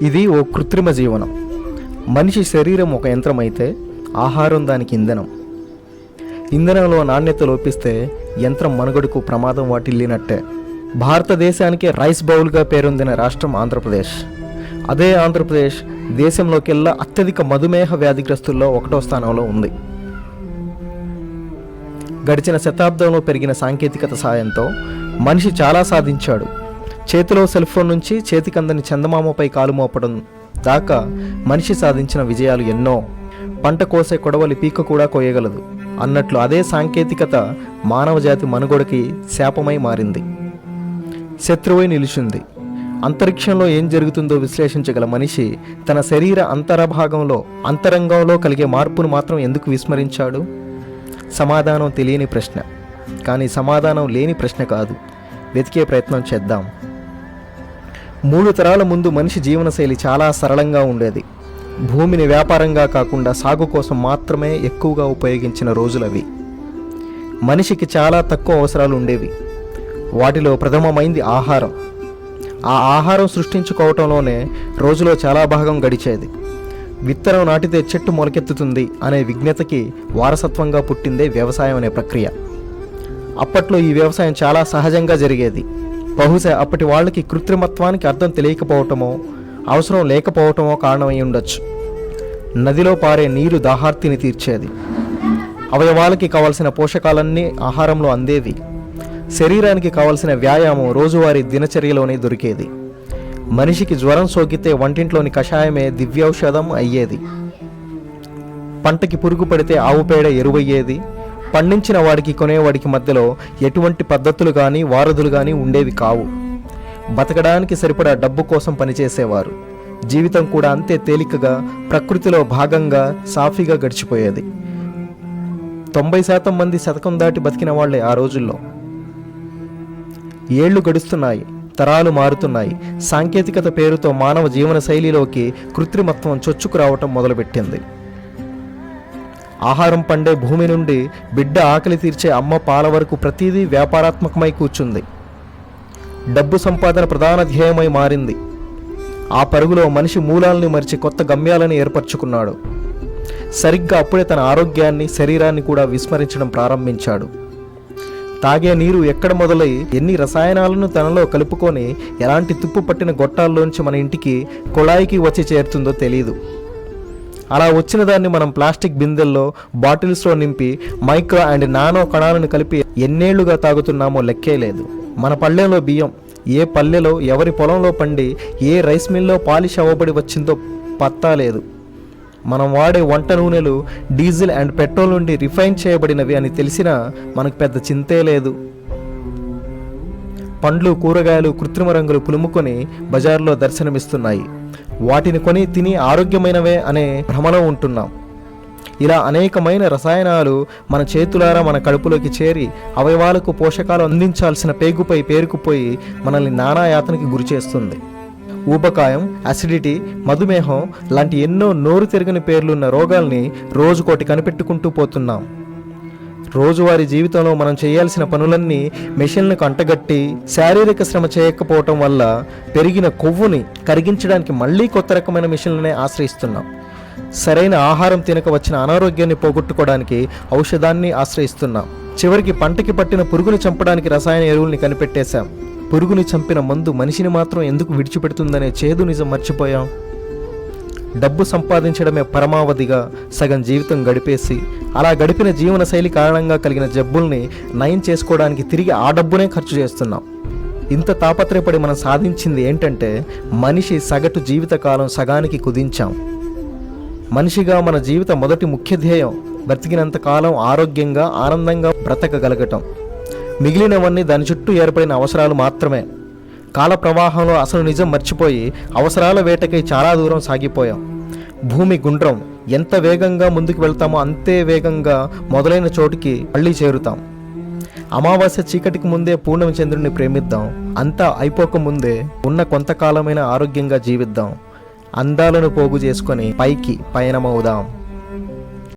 ఇది ఓ కృత్రిమ జీవనం. మనిషి శరీరం ఒక యంత్రం అయితే ఆహారం దానికి ఇంధనం. ఇంధనంలో నాణ్యత లోపిస్తే యంత్రం మనుగడకు ప్రమాదం వాటిల్లినట్టే. భారతదేశానికి రైస్ బౌల్గా పేరొందిన రాష్ట్రం ఆంధ్రప్రదేశ్. అదే ఆంధ్రప్రదేశ్ దేశంలోకెల్లా అత్యధిక మధుమేహ వ్యాధిగ్రస్తుల్లో 1వ స్థానంలో ఉంది. గడిచిన శతాబ్దంలో పెరిగిన సాంకేతికత సాయంతో మనిషి చాలా సాధించాడు. చేతిలో సెల్ ఫోన్ నుంచి చేతికందని చందమామపై కాలు మోపడం దాకా మనిషి సాధించిన విజయాలు ఎన్నో. పంట కోసే కొడవలి పీక కూడా కోయగలదు అన్నట్లు అదే సాంకేతికత మానవజాతి మనుగడకి శాపమై మారింది, శత్రువై నిలిచింది. అంతరిక్షంలో ఏం జరుగుతుందో విశ్లేషించగల మనిషి తన శరీర అంతరంగంలో కలిగే మార్పును మాత్రం ఎందుకు విస్మరించాడు? సమాధానం తెలియని ప్రశ్న, కానీ సమాధానం లేని ప్రశ్న కాదు. వెతికే ప్రయత్నం చేద్దాం. 3 తరాల ముందు మనిషి జీవనశైలి చాలా సరళంగా ఉండేది. భూమిని వ్యాపారంగా కాకుండా సాగు కోసం మాత్రమే ఎక్కువగా ఉపయోగించిన రోజులవి. మనిషికి చాలా తక్కువ అవసరాలు ఉండేవి. వాటిలో ప్రథమమైంది ఆహారం. ఆ ఆహారం సృష్టించుకోవటంలోనే రోజులో చాలా భాగం గడిచేది. విత్తనం నాటితే చెట్టు మొలకెత్తుతుంది అనే విజ్ఞతకి వారసత్వంగా పుట్టిందే వ్యవసాయం అనే ప్రక్రియ. అప్పట్లో ఈ వ్యవసాయం చాలా సహజంగా జరిగేది. బహుశా అప్పటి వాళ్ళకి కృత్రిమత్వానికి అర్థం తెలియకపోవటమో అవసరం లేకపోవటమో కారణమై ఉండొచ్చు. నదిలో పారే నీరు దాహార్తిని తీర్చేది. అవయవాలకి కావలసిన పోషకాలన్నీ ఆహారంలో అందేవి. శరీరానికి కావలసిన వ్యాయామం రోజువారీ దినచర్యలోనే దొరికేది. మనిషికి జ్వరం సోకితే వంటింట్లోని కషాయమే దివ్యౌషధం అయ్యేది. పంటకి పురుగు పడితే ఆవు పేడ ఎరువయ్యేది. పండించిన వాడికి కొనేవాడికి మధ్యలో ఎటువంటి పద్ధతులు కానీ వారధులు కానీ ఉండేవి కావు. బతకడానికి సరిపడా డబ్బు కోసం పనిచేసేవారు. జీవితం కూడా అంతే తేలికగా ప్రకృతిలో భాగంగా సాఫీగా గడిచిపోయేది. 90% మంది శతకం దాటి బతికిన వాళ్లే ఆ రోజుల్లో. ఏళ్లు గడుస్తున్నాయి, తరాలు మారుతున్నాయి. సాంకేతికత పేరుతో మానవ జీవన శైలిలోకి కృత్రిమత్వం చొచ్చుకురావటం మొదలుపెట్టింది. ఆహారం పండే భూమి నుండి బిడ్డ ఆకలి తీర్చే అమ్మ పాల వరకు ప్రతిదీ వ్యాపారాత్మకమై కూర్చుంది. డబ్బు సంపాదన ప్రధాన ధ్యేయమై మారింది. ఆ పరుగులో మనిషి మూలాల్ని మరిచి కొత్త గమ్యాలను ఏర్పరచుకున్నాడు. సరిగ్గా అప్పుడే తన ఆరోగ్యాన్ని, శరీరాన్ని కూడా విస్మరించడం ప్రారంభించాడు. తాగే నీరు ఎక్కడ మొదలై ఎన్ని రసాయనాలను తనలో కలుపుకొని ఎలాంటి తుప్పు పట్టిన గొట్టాల్లోంచి మన ఇంటికి కుళాయికి వచ్చి చేరుతుందో తెలియదు. అలా వచ్చిన దాన్ని మనం ప్లాస్టిక్ బిందెల్లో, బాటిల్స్లో నింపి మైక్రో అండ్ నానో కణాలను కలిపి ఎన్నేళ్లుగా తాగుతున్నామో లెక్కే లేదు. మన పళ్ళెంలో బియ్యం ఏ పల్లెలో, ఎవరి పొలంలో పండి ఏ రైస్ మిల్లో పాలిష్ అవ్వబడి వచ్చిందో పత్తా లేదు. మనం వాడే వంట నూనెలు డీజిల్ అండ్ పెట్రోల్ నుండి రిఫైన్ చేయబడినవి అని తెలిసినా మనకు పెద్ద చింతే లేదు. పండ్లు, కూరగాయలు కృత్రిమ రంగులు పులుముకొని బజార్లో దర్శనమిస్తున్నాయి. వాటిని కొని తిని ఆరోగ్యమైనవే అనే భ్రమలో ఉంటున్నాం. ఇలా అనేకమైన రసాయనాలు మన చేతులారా మన కడుపులోకి చేరి అవయవాలకు పోషకాలు అందించాల్సిన పేగుపై పేరుకుపోయి మనల్ని నానాయాతనకి గురి చేస్తుంది. ఊబకాయం, అసిడిటీ, మధుమేహం లాంటి ఎన్నో నోరు తిరగని పేర్లున్న రోగాల్ని రోజుకోటి కనిపెట్టుకుంటూ పోతున్నాం. రోజువారీ జీవితంలో మనం చేయాల్సిన పనులన్నీ మెషిన్లకు అంటగట్టి శారీరక శ్రమ చేయకపోవటం వల్ల పెరిగిన కొవ్వుని కరిగించడానికి మళ్ళీ కొత్త రకమైన మెషిన్లనే ఆశ్రయిస్తున్నాం. సరైన ఆహారం తినక వచ్చిన అనారోగ్యాన్ని పోగొట్టుకోవడానికి ఔషధాన్ని ఆశ్రయిస్తున్నాం. చివరికి పంటకి పట్టిన పురుగుని చంపడానికి రసాయన ఎరువుల్ని కనిపెట్టేశాం. పురుగుని చంపిన మందు మనిషిని మాత్రం ఎందుకు విడిచిపెడుతుందనే చేదు నిజం మర్చిపోయాం. డబ్బు సంపాదించడమే పరమావధిగా సగం జీవితం గడిపేసి అలా గడిపిన జీవన శైలి కారణంగా కలిగిన జబ్బుల్ని నయం చేసుకోవడానికి తిరిగి ఆ డబ్బునే ఖర్చు చేస్తున్నాం. ఇంత తాపత్రయపడి మనం సాధించింది ఏంటంటే మనిషి సగటు జీవితకాలం సగానికి కుదించాం. మనిషిగా మన జీవిత మొదటి ముఖ్య ధ్యేయం బ్రతికినంతకాలం ఆరోగ్యంగా, ఆనందంగా బ్రతకగలగటం. మిగిలినవన్నీ దాని చుట్టూ ఏర్పడిన అవసరాలు మాత్రమే. కాల ప్రవాహంలో అసలు నిజం మర్చిపోయి అవసరాల వేటకై చాలా దూరం సాగిపోయాం. భూమి గుండ్రం, ఎంత వేగంగా ముందుకు వెళ్తామో అంతే వేగంగా మొదలైన చోటుకి మళ్ళీ చేరుతాం. అమావాస్య చీకటికి ముందే పూర్ణమి చంద్రుడిని ప్రేమిద్దాం. అంతా అయిపోకముందే ఉన్న కొంతకాలమైన ఆరోగ్యంగా జీవిద్దాం. అందాలను పోగు చేసుకొని పైకి పయనమవుదాం.